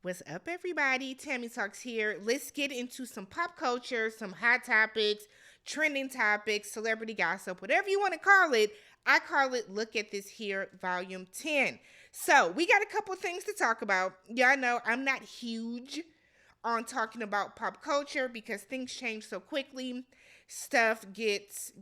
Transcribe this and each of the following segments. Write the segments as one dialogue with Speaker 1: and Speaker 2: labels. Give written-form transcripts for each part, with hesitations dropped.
Speaker 1: What's up, everybody? TammyTalks here. Let's get into some pop culture, some hot topics, trending topics, celebrity gossip, whatever you want to call it. I call it Look at This Here, Volume 10. So, we got a couple things to talk about. Y'all know I'm not huge on talking about pop culture because things change so quickly. Stuff gets,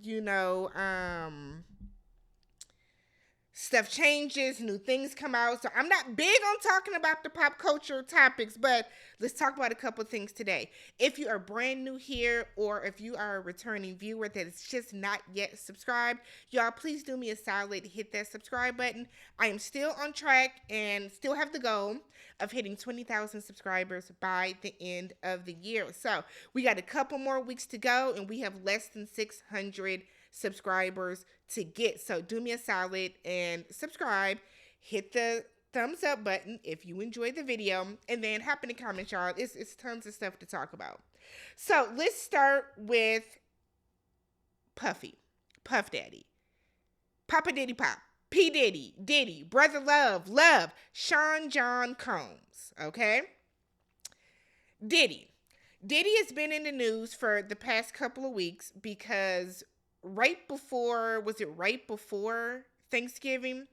Speaker 1: stuff changes, new things come out. So I'm not big on talking about the pop culture topics, but let's talk about a couple things today. If you are brand new here or if you are a returning viewer that is just not yet subscribed, y'all please do me a solid, hit that subscribe button. I am still on track and still have the goal of hitting 20,000 subscribers by the end of the year. So we got a couple more weeks to go and we have less than 600 subscribers to get. So do me a solid and subscribe. Hit the thumbs up button if you enjoyed the video. And then hop in the comments, y'all. It's tons of stuff to talk about. So let's start with Puffy. Puff Daddy. Papa Diddy Pop. P. Diddy. Brother Love. Sean John Combs. Okay? Diddy has been in the news for the past couple of weeks because right before Thanksgiving,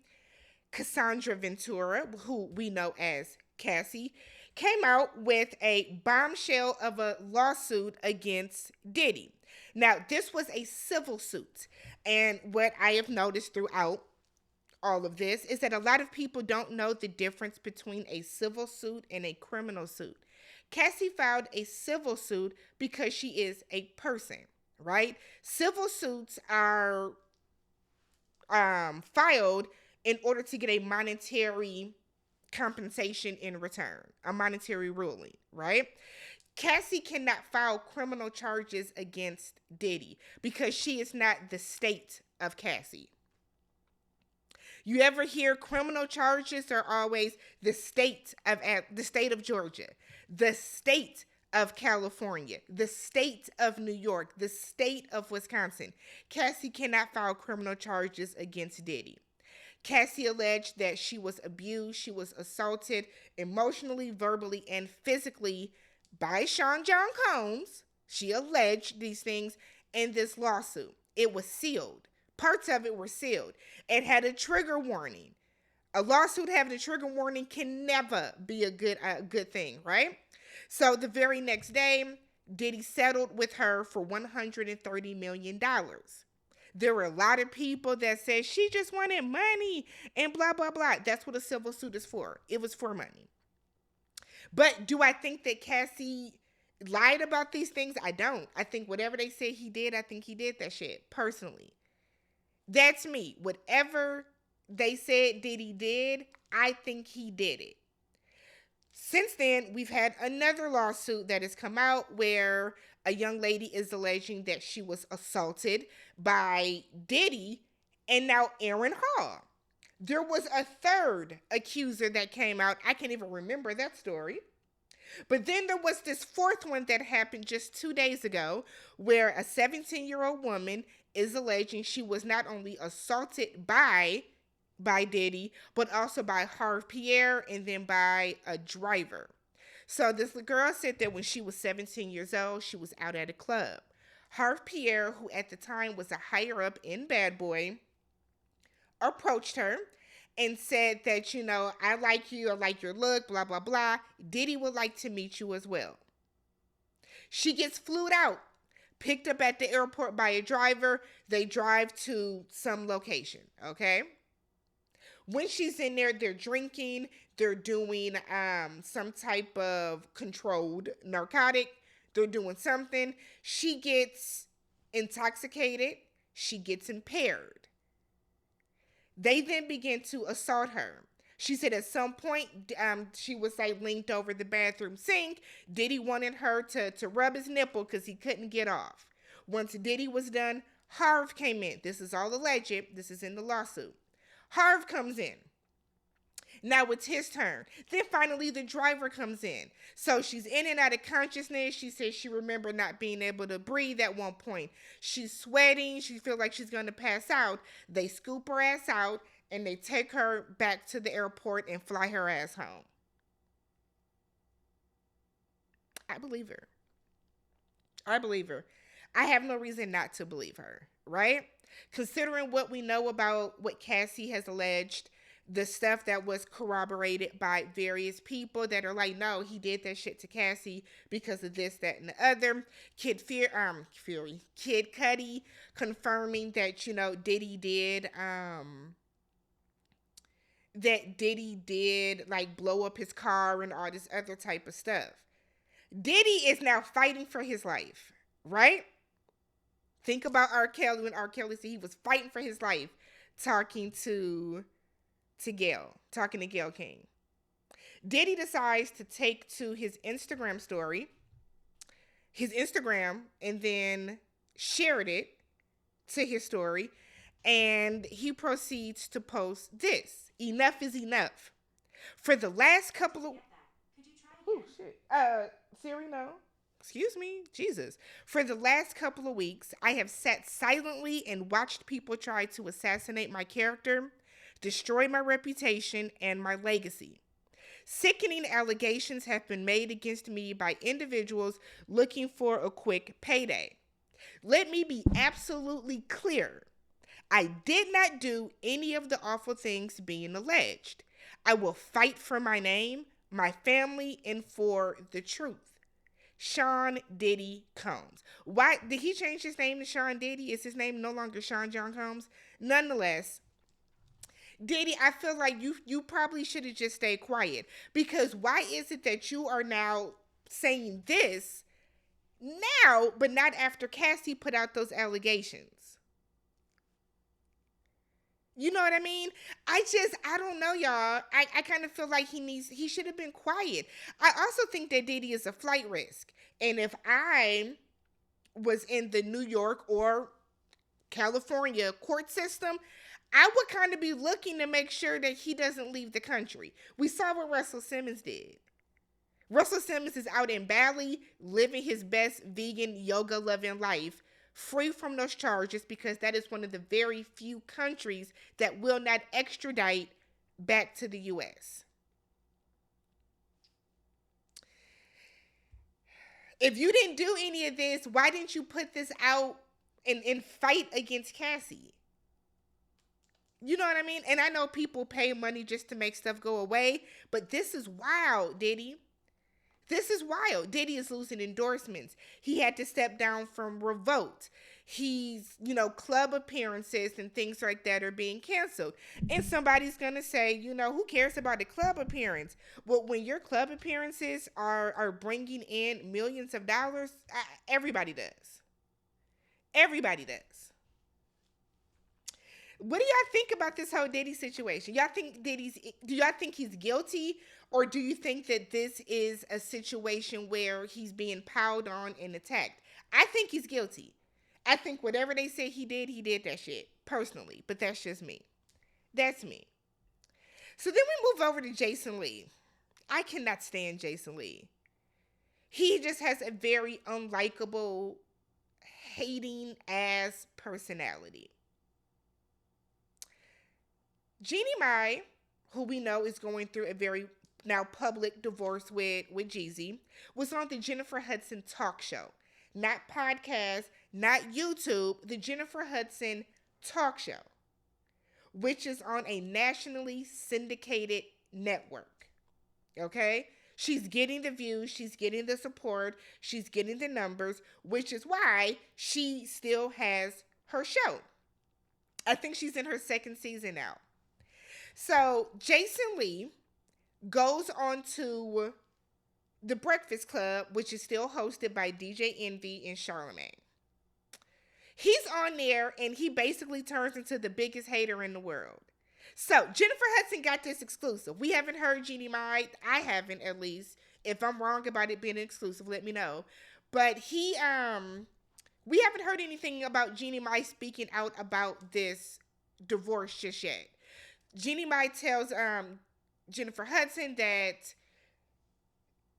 Speaker 1: Cassandra Ventura, who we know as Cassie, came out with a bombshell of a lawsuit against Diddy. Now, this was a civil suit, and what I have noticed throughout all of this is that a lot of people don't know the difference between a civil suit and a criminal suit. Cassie filed a civil suit because she is a person, right? Civil suits are filed in order to get a monetary compensation in return, a monetary ruling, right? Cassie cannot file criminal charges against Diddy because she is not the state of Cassie. You ever hear criminal charges are always the state of Georgia, the state of California, the state of New York, the state of Wisconsin. Cassie cannot file criminal charges against Diddy. Cassie alleged that she was abused, she was assaulted emotionally, verbally, and physically by Sean John Combs. She alleged these things in this lawsuit. It was sealed. Parts of it were sealed. It had a trigger warning. A lawsuit having a trigger warning can never be a good thing, right? So the very next day, Diddy settled with her for $130 million. There were a lot of people that said she just wanted money and blah, blah, blah. That's what a civil suit is for. It was for money. But do I think that Cassie lied about these things? I don't. I think whatever they say he did, I think he did that shit, personally. That's me. Whatever they said Diddy did, I think he did it. Since then, we've had another lawsuit that has come out where a young lady is alleging that she was assaulted by Diddy and now Aaron Hall. There was a third accuser that came out. I can't even remember that story. But then there was this fourth one that happened just 2 days ago where a 17-year-old woman is alleging she was not only assaulted by Diddy, but also by Harv Pierre and then by a driver. So this girl said that when she was 17 years old, she was out at a club. Harv Pierre, who at the time was a higher up in Bad Boy, approached her and said that, I like you, I like your look, blah, blah, blah. Diddy would like to meet you as well. She gets flued out, picked up at the airport by a driver. They drive to some location, okay? When she's in there, they're drinking, they're doing some type of controlled narcotic, they're doing something. She gets intoxicated, she gets impaired. They then begin to assault her. She said at some point, she was linked over the bathroom sink. Diddy wanted her to rub his nipple because he couldn't get off. Once Diddy was done, Harv came in. This is all alleged. This is in the lawsuit. Harv comes in. Now it's his turn. Then finally the driver comes in. So she's in and out of consciousness. She says she remembered not being able to breathe at one point. She's sweating. She feels like she's going to pass out. They scoop her ass out and they take her back to the airport and fly her ass home. believe her. I believe her. I have no reason not to believe her, right? Considering what we know about what Cassie has alleged, the stuff that was corroborated by various people that are like, no, he did that shit to Cassie because of this, that, and the other. Kid Cudi confirming that, Diddy did like blow up his car and all this other type of stuff. Diddy is now fighting for his life, right? Think about R. Kelly when R. Kelly said he was fighting for his life, talking to Gayle King. Diddy decides to take to his Instagram, and then shared it to his story, and he proceeds to post this. Enough is enough. For the last couple of... Oh, shit. Siri, no. Excuse me, Jesus. For the last couple of weeks, I have sat silently and watched people try to assassinate my character, destroy my reputation, and my legacy. Sickening allegations have been made against me by individuals looking for a quick payday. Let me be absolutely clear. I did not do any of the awful things being alleged. I will fight for my name, my family, and for the truth. Sean Diddy Combs. Why did he change his name to Sean Diddy? Is his name no longer Sean John Combs? Nonetheless, Diddy, I feel like you probably should have just stayed quiet, because why is it that you are now saying this now, but not after Cassie put out those allegations? You know what I mean? I don't know, y'all. I kind of feel like he should have been quiet. I also think that Diddy is a flight risk. And if I was in the New York or California court system, I would kind of be looking to make sure that he doesn't leave the country. We saw what Russell Simmons did. Russell Simmons is out in Bali living his best vegan yoga loving life, free from those charges, because that is one of the very few countries that will not extradite back to the U.S. If you didn't do any of this, why didn't you put this out and fight against Cassie? You know what I mean? And I know people pay money just to make stuff go away, but this is wild, Diddy. This is wild. Diddy is losing endorsements. He had to step down from Revolt. He's, club appearances and things like that are being canceled. And somebody's going to say, who cares about the club appearance? Well, when your club appearances are bringing in millions of dollars, everybody does. Everybody does. What do y'all think about this whole Diddy situation? Do y'all think he's guilty, or do you think that this is a situation where he's being piled on and attacked? I think he's guilty. I think whatever they say he did that shit, personally. But that's just me. That's me. So then we move over to Jason Lee. I cannot stand Jason Lee. He just has a very unlikable, hating ass personality. Jeannie Mai, who we know is going through a very now public divorce with Jeezy, was on the Jennifer Hudson talk show. Not podcast, not YouTube, the Jennifer Hudson talk show, which is on a nationally syndicated network. Okay? She's getting the views, she's getting the support, she's getting the numbers, which is why she still has her show. I think she's in her second season now. So Jason Lee goes on to The Breakfast Club, which is still hosted by DJ Envy and Charlamagne. He's on there and he basically turns into the biggest hater in the world. So Jennifer Hudson got this exclusive. We haven't heard Jeannie Mai. I haven't, at least. If I'm wrong about it being exclusive, let me know. But we haven't heard anything about Jeannie Mai speaking out about this divorce just yet. Jeannie Mai tells Jennifer Hudson that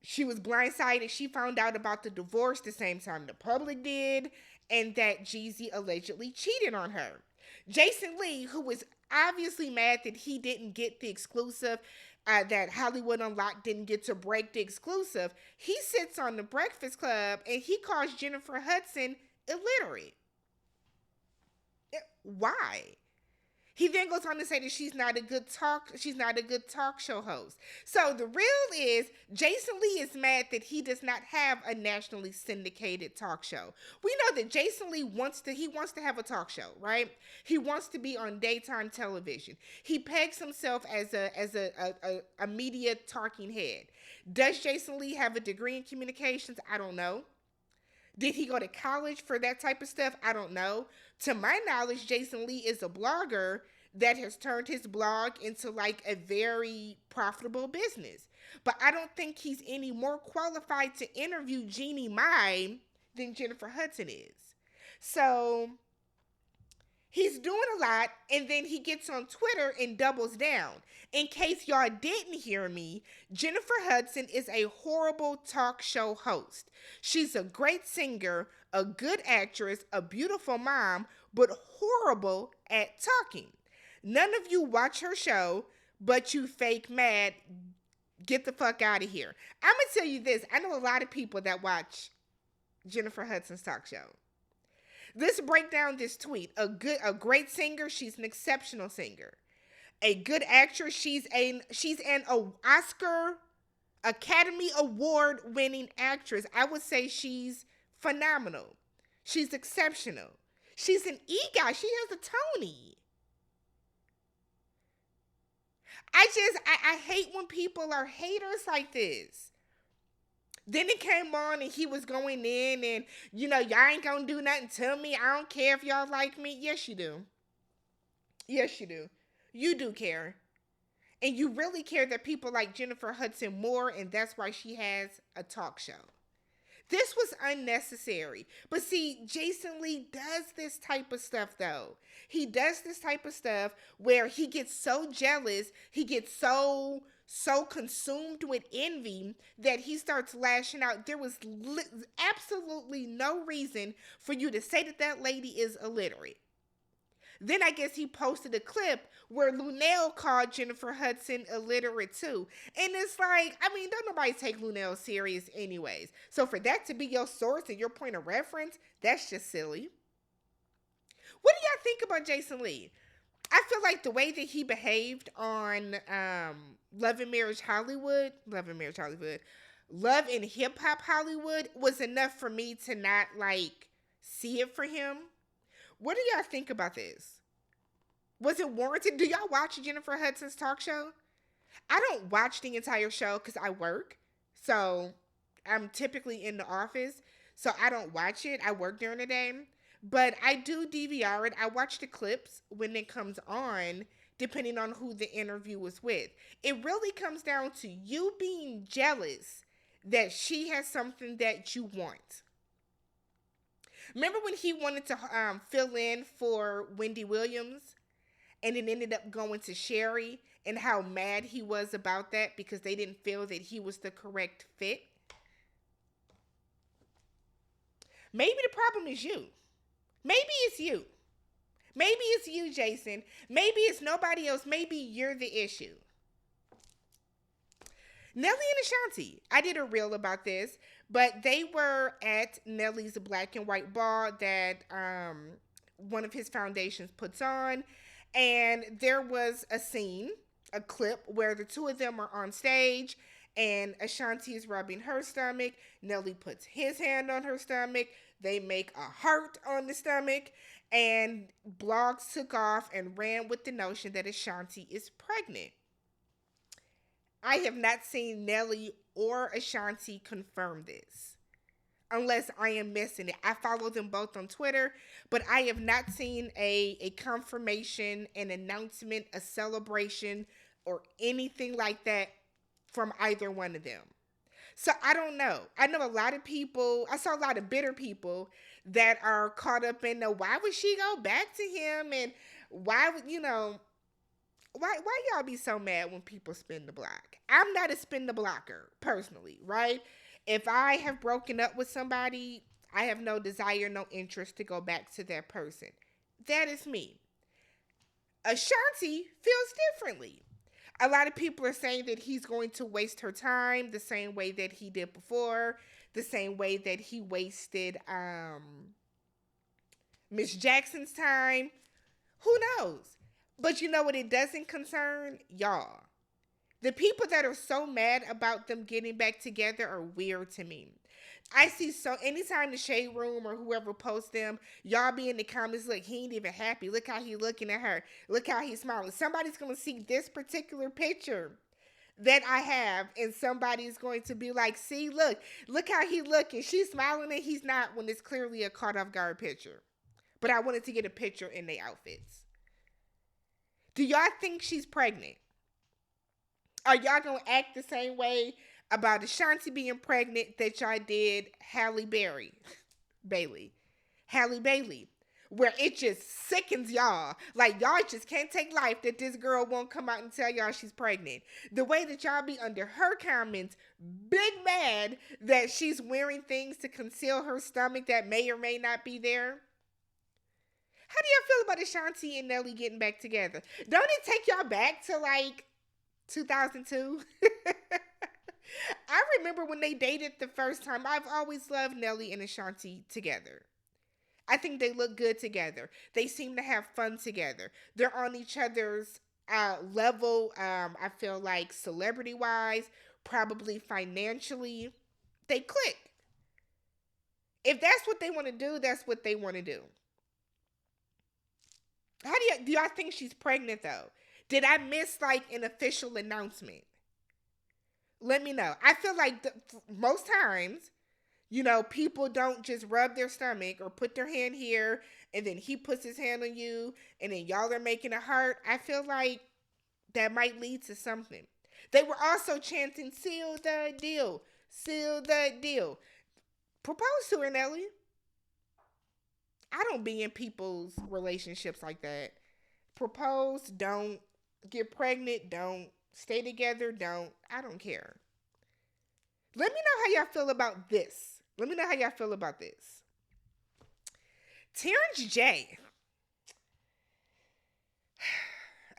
Speaker 1: she was blindsided. She found out about the divorce the same time the public did, and that Jeezy allegedly cheated on her. Jason Lee, who was obviously mad that he didn't get the exclusive, that Hollywood Unlocked didn't get to break the exclusive. He sits on the Breakfast Club and he calls Jennifer Hudson illiterate. Why? He then goes on to say that she's not a good talk show host. So the real is Jason Lee is mad that he does not have a nationally syndicated talk show. We know that Jason Lee wants to have a talk show, right? He wants to be on daytime television. He pegs himself as a media talking head. Does Jason Lee have a degree in communications? I don't know. Did he go to college for that type of stuff? I don't know. To my knowledge, Jason Lee is a blogger that has turned his blog into like a very profitable business. But I don't think he's any more qualified to interview Jeannie Mai than Jennifer Hudson is. So he's doing a lot, and then he gets on Twitter and doubles down. In case y'all didn't hear me, Jennifer Hudson is a horrible talk show host. She's a great singer, a good actress, a beautiful mom, but horrible at talking. None of you watch her show, but you fake mad. Get the fuck out of here. I'm going to tell you this. I know a lot of people that watch Jennifer Hudson's talk show. Let's break down this tweet. A great singer, she's an exceptional singer. A good actress, she's an Oscar Academy Award winning actress. I would say she's phenomenal. She's exceptional. She's an EGOT. She has a Tony. I hate when people are haters like this. Then it came on and he was going in and, y'all ain't gonna do nothing to me. I don't care if y'all like me. Yes, you do. Yes, you do. You do care. And you really care that people like Jennifer Hudson more, and that's why she has a talk show. This was unnecessary. But see, Jason Lee does this type of stuff, though. He does this type of stuff where he gets so jealous, he gets so consumed with envy that he starts lashing out. There was absolutely no reason for you to say that lady is illiterate. Then I guess he posted a clip where Lunel called Jennifer Hudson illiterate too. And it's like, don't nobody take Lunel serious anyways. So for that to be your source and your point of reference, that's just silly. What do y'all think about Jason Lee? I feel like the way that he behaved on Love and Hip Hop Hollywood was enough for me to not see it for him. What do y'all think about this? Was it warranted? Do y'all watch Jennifer Hudson's talk show? I don't watch the entire show because I work. So I'm typically in the office. So I don't watch it. I work during the day. But I do DVR it. I watch the clips when it comes on, depending on who the interview was with. It really comes down to you being jealous that she has something that you want. Remember when he wanted to fill in for Wendy Williams and it ended up going to Sherry, and how mad he was about that because they didn't feel that he was the correct fit? Maybe the problem is you. Maybe it's you. Maybe it's you, Jason. Maybe it's nobody else. Maybe you're the issue. Nelly and Ashanti. I did a reel about this, but they were at Nelly's black and white ball that one of his foundations puts on. And there was a scene, a clip, where the two of them are on stage and Ashanti is rubbing her stomach. Nelly puts his hand on her stomach. They make a heart on the stomach. And blogs took off and ran with the notion that Ashanti is pregnant. I have not seen Nelly or Ashanti confirm this, unless I am missing it. I follow them both on Twitter, but I have not seen a confirmation, an announcement, a celebration, or anything like that from either one of them. So I don't know. I know a lot of people, I saw a lot of bitter people that are caught up in the, why would she go back to him? And why would, why y'all be so mad when people spin the block? I'm not a spin the blocker, personally, right? If I have broken up with somebody, I have no desire, no interest to go back to that person. That is me. Ashanti feels differently. A lot of people are saying that he's going to waste her time the same way that he did before, the same way that he wasted Miss Jackson's time. Who knows? But you know what it doesn't concern? Y'all. The people that are so mad about them getting back together are weird to me. I see so anytime the shade room or whoever posts them, y'all be in the comments, look, he ain't even happy. Look how he looking at her. Look how he's smiling. Somebody's gonna see this particular picture that I have, and somebody's going to be like, see, look how he looking. She's smiling and he's not, when it's clearly a caught off guard picture. But I wanted to get a picture in their outfits. Do y'all think she's pregnant? Are y'all gonna act the same way about Ashanti being pregnant that y'all did Halle Bailey, where it just sickens y'all. Like, y'all just can't take life that this girl won't come out and tell y'all she's pregnant. The way that y'all be under her comments, big mad that she's wearing things to conceal her stomach that may or may not be there. How do y'all feel about Ashanti and Nelly getting back together? Don't it take y'all back to like 2002? I remember when they dated the first time. I've always loved Nelly and Ashanti together. I think they look good together. They seem to have fun together. They're on each other's level. I feel like celebrity-wise, probably financially, they click. If that's what they want to do, that's what they want to do. How do y'all think she's pregnant though? Did I miss like an official announcement? Let me know. I feel like most times, people don't just rub their stomach or put their hand here and then he puts his hand on you and then y'all are making a heart. I feel like that might lead to something. They were also chanting, seal the deal, seal the deal. Propose to her, Nelly. I don't be in people's relationships like that. Propose, don't get pregnant, don't stay together, don't. I don't care. Let me know how y'all feel about this. Terrence J.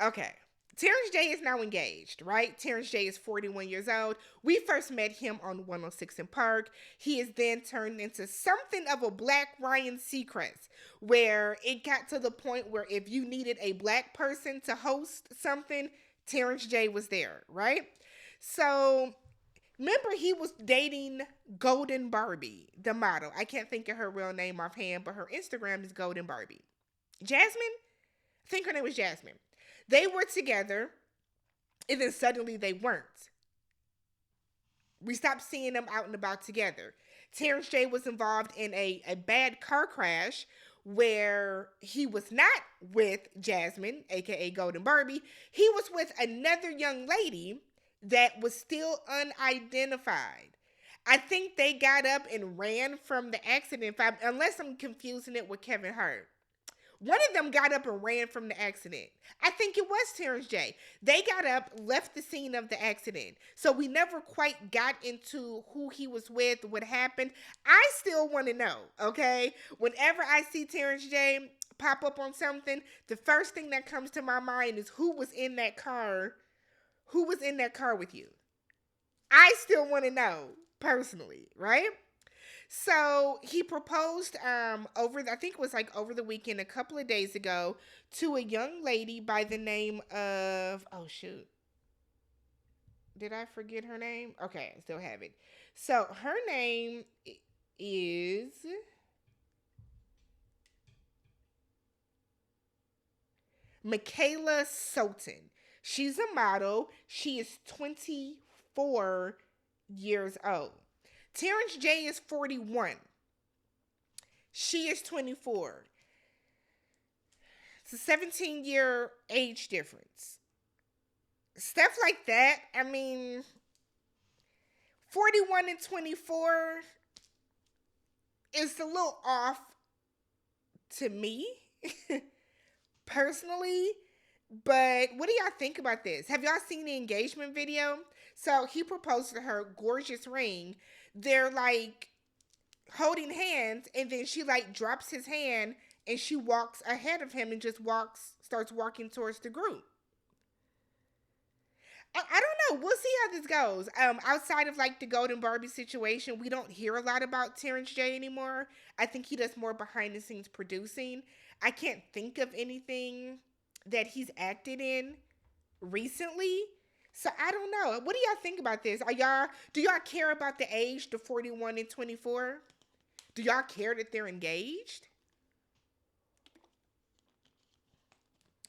Speaker 1: Okay. Terrence J is now engaged, right? Terrence J is 41 years old. We first met him on 106 in Park. He is then turned into something of a black Ryan Seacrest, where it got to the point where if you needed a black person to host something, Terrence J was there, right? So, remember he was dating Golden Barbie, the model. I can't think of her real name offhand, but her Instagram is Golden Barbie. Jasmine? I think her name was Jasmine. They were together, and then suddenly they weren't. We stopped seeing them out and about together. Terrence J was involved in a bad car crash where he was not with Jasmine, aka Golden Barbie. He was with another young lady that was still unidentified. I think they got up and ran from the accident, unless I'm confusing it with Kevin Hart. One of them got up and ran from the accident. I think it was Terrence J. They got up, left the scene of the accident. So we never quite got into who he was with, what happened. I still want to know, okay? Whenever I see Terrence J pop up on something, the first thing that comes to my mind is who was in that car? Who was in that car with you? I still want to know, personally, right? So he proposed I think it was like over the weekend, a couple of days ago, to a young lady by the name of, oh shoot. Did I forget her name? Okay, I still have it. So her name is Michaela Sultan. She's a model. She is 24 years old. Terrence J is 41. She is 24. It's a 17-year age difference. Stuff like that, I mean, 41 and 24 is a little off to me, personally. But what do y'all think about this? Have y'all seen the engagement video? So he proposed to her, gorgeous ring. They're like holding hands, and then she like drops his hand and she walks ahead of him and just starts walking towards the group. I don't know. We'll see how this goes. Outside of like the Golden Barbie situation, we don't hear a lot about Terrence J anymore. I think he does more behind the scenes producing. I can't think of anything that he's acted in recently. So I don't know. What do y'all think about this? Do y'all care about the age, the 41 and 24? Do y'all care that they're engaged?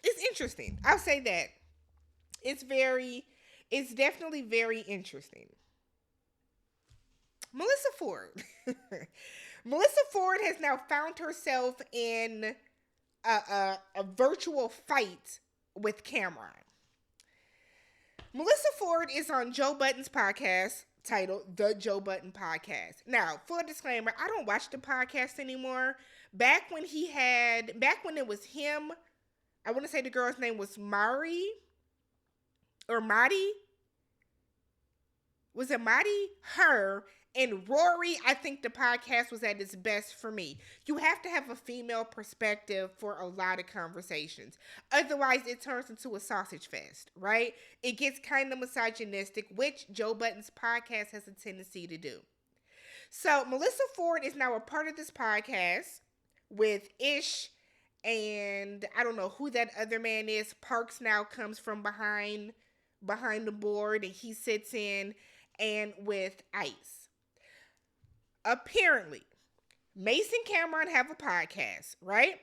Speaker 1: It's interesting. I'll say that. It's very it's definitely very interesting. Melyssa Ford. Melyssa Ford has now found herself in a virtual fight with Camron. Melyssa Ford is on Joe Budden's podcast titled The Joe Budden Podcast. Now, full disclaimer, I don't watch the podcast anymore. Back when it was him, I want to say the girl's name was Mari or Madi. Was it Madi? Her. And Rory, I think the podcast was at its best for me. You have to have a female perspective for a lot of conversations. Otherwise, it turns into a sausage fest, right? It gets kind of misogynistic, which Joe Budden's podcast has a tendency to do. So, Melyssa Ford is now a part of this podcast with Ish, and I don't know who that other man is. Parks now comes from behind the board, and he sits in, and with Ice. Apparently, Mason Camron have a podcast, right?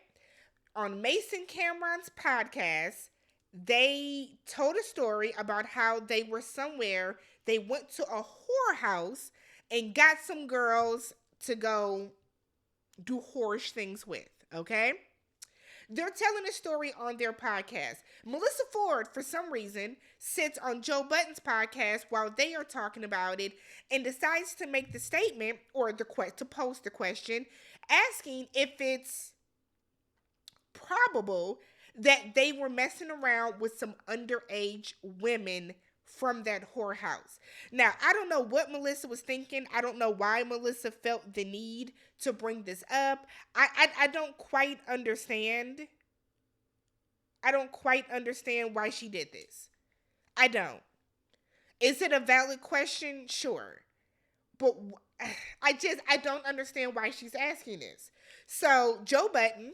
Speaker 1: On Mason Camron's podcast, they told a story about how they were somewhere. They went to a whorehouse and got some girls to go do whorish things with, okay? They're telling a story on their podcast. Melyssa Ford, for some reason, sits on Joe Budden's podcast while they are talking about it and decides to make the statement or to pose the question, asking if it's probable that they were messing around with some underage women from that whorehouse. Now, I don't know what Melyssa was thinking. I don't know why Melyssa felt the need to bring this up. I don't quite understand. I don't quite understand why she did this. I don't. Is it a valid question? Sure. But I don't understand why she's asking this. So, Joe Budden,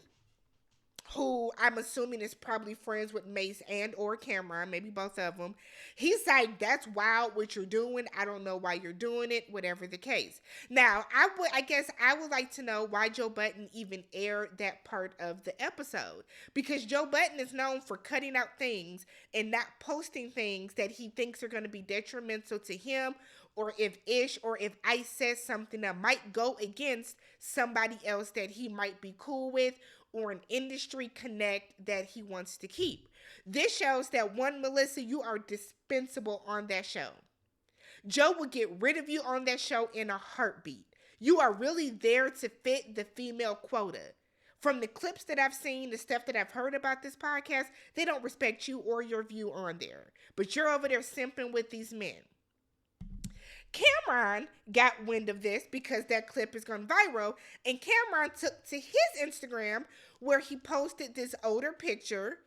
Speaker 1: who I'm assuming is probably friends with Mace and or Camron, maybe both of them. He's like, that's wild what you're doing. I don't know why you're doing it, whatever the case. Now, I guess I would like to know why Joe Budden even aired that part of the episode. Because Joe Budden is known for cutting out things and not posting things that he thinks are going to be detrimental to him, or if Ish or if Ice says something that might go against somebody else that he might be cool with, or an industry connect that he wants to keep. This shows that, one, Melyssa, you are dispensable on that show. Joe will get rid of you on that show in a heartbeat. You are really there to fit the female quota. From the clips that I've seen, the stuff that I've heard about this podcast, they don't respect you or your view on there. But you're over there simping with these men. Camron got wind of this because that clip is gone viral, and Camron took to his Instagram where he posted this older picture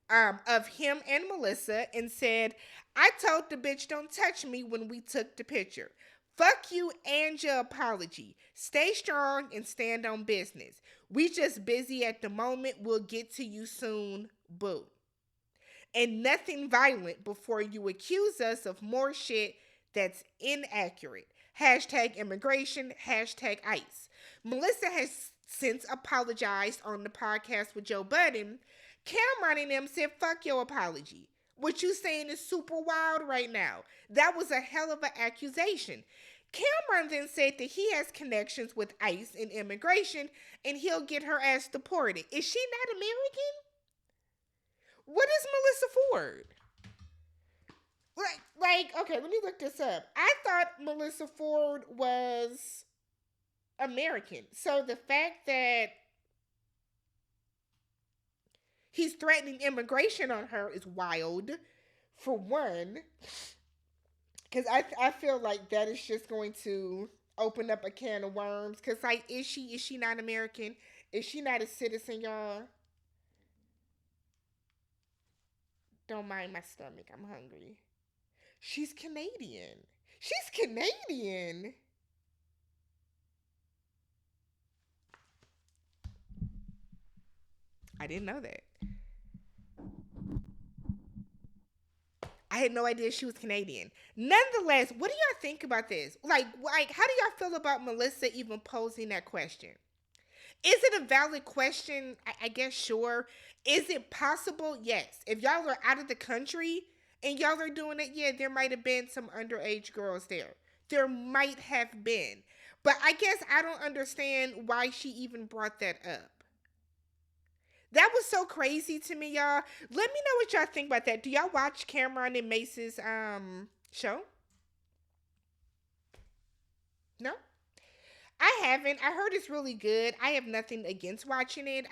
Speaker 1: of him and Melyssa and said, I told the bitch don't touch me when we took the picture. Fuck you and your apology. Stay strong and stand on business. We just busy at the moment. We'll get to you soon, boo. And nothing violent before you accuse us of more shit that's inaccurate. Hashtag immigration, hashtag ICE. Melyssa has since apologized on the podcast with Joe Budden. Camron and them said, fuck your apology. What you saying is super wild right now. That was a hell of an accusation. Camron then said that he has connections with ICE and immigration and he'll get her ass deported. Is she not American? What is Melyssa Ford? Okay, let me look this up. I thought Melyssa Ford was American. So the fact that he's threatening immigration on her is wild, for one. Because I feel like that is just going to open up a can of worms. Because, like, is she not American? Is she not a citizen, y'all? Don't mind my stomach. I'm hungry. She's Canadian. She's Canadian. I didn't know that. I had no idea she was Canadian. Nonetheless, what do y'all think about this? Like, how do y'all feel about Melyssa even posing that question? Is it a valid question? I guess sure. Is it possible? Yes. If y'all are out of the country and y'all are doing it, yeah, there might have been some underage girls there. There might have been. But I guess I don't understand why she even brought that up. That was so crazy to me, y'all. Let me know what y'all think about that. Do y'all watch Camron and Mace's show? No? I haven't. I heard it's really good. I have nothing against watching it.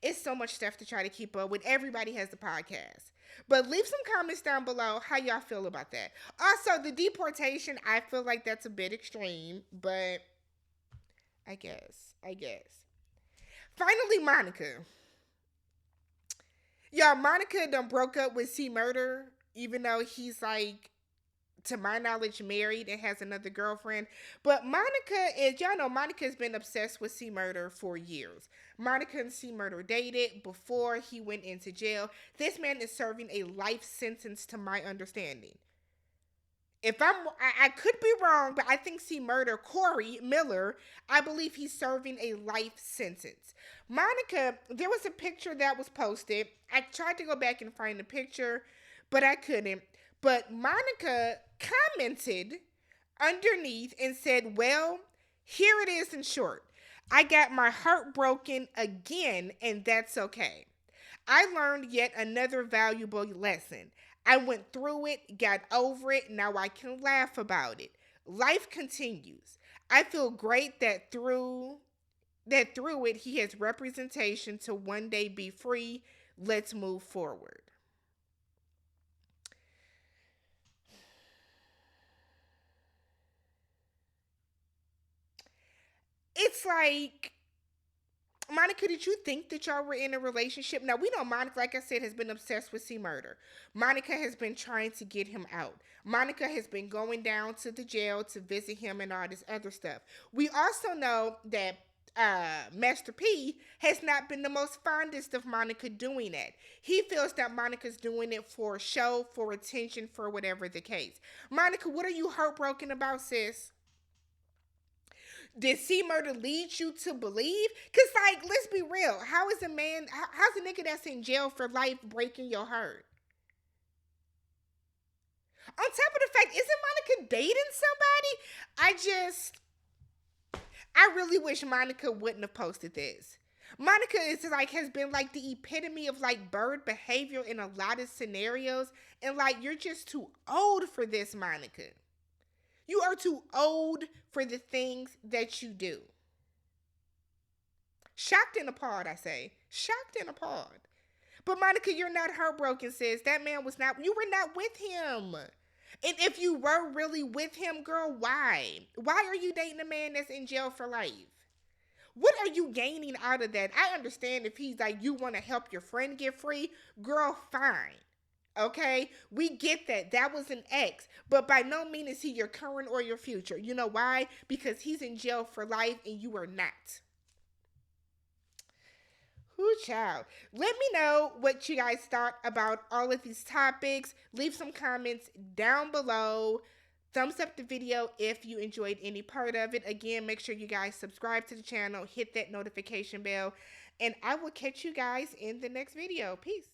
Speaker 1: It's so much stuff to try to keep up with. Everybody has the podcast. But leave some comments down below how y'all feel about that. Also, the deportation, I feel like that's a bit extreme, but I guess. Finally, Monica. Y'all, Monica done broke up with C Murder, even though he's like, to my knowledge, married and has another girlfriend. But Monica is, y'all know, Monica's been obsessed with C Murder for years. Monica and C Murder dated before he went into jail. This man is serving a life sentence, to my understanding. I could be wrong, but I think C Murder, Corey Miller, I believe he's serving a life sentence. Monica, there was a picture that was posted. I tried to go back and find the picture, but I couldn't. But Monica commented underneath and said, well, here it is in short. I got my heart broken again, and that's okay. I learned yet another valuable lesson. I went through it, got over it, now I can laugh about it. Life continues. I feel great that through it he has representation to one day be free. Let's move forward. It's like, Monica, did you think that y'all were in a relationship? Now, we know Monica, like I said, has been obsessed with C Murder. Monica has been trying to get him out. Monica has been going down to the jail to visit him and all this other stuff. We also know that Master P has not been the most fondest of Monica doing that. He feels that Monica's doing it for show, for attention, for whatever the case. Monica, what are you heartbroken about, sis? Did C Murder lead you to believe? Cause like, let's be real. How is a man? How's a nigga that's in jail for life breaking your heart? On top of the fact, isn't Monica dating somebody? I really wish Monica wouldn't have posted this. Monica is like, has been like the epitome of like bird behavior in a lot of scenarios, and like, you're just too old for this, Monica. You are too old for the things that you do. Shocked and appalled, I say. Shocked and appalled. But Monica, you're not heartbroken, sis. That man was not, you were not with him. And if you were really with him, girl, why? Why are you dating a man that's in jail for life? What are you gaining out of that? I understand if he's like, you want to help your friend get free, girl, fine. Okay, we get that. That was an ex, but by no means is he your current or your future. You know why? Because he's in jail for life and you are not. Whoo, child. Let me know what you guys thought about all of these topics. Leave some comments down below. Thumbs up the video if you enjoyed any part of it. Again, make sure you guys subscribe to the channel, hit that notification bell, and I will catch you guys in the next video. Peace.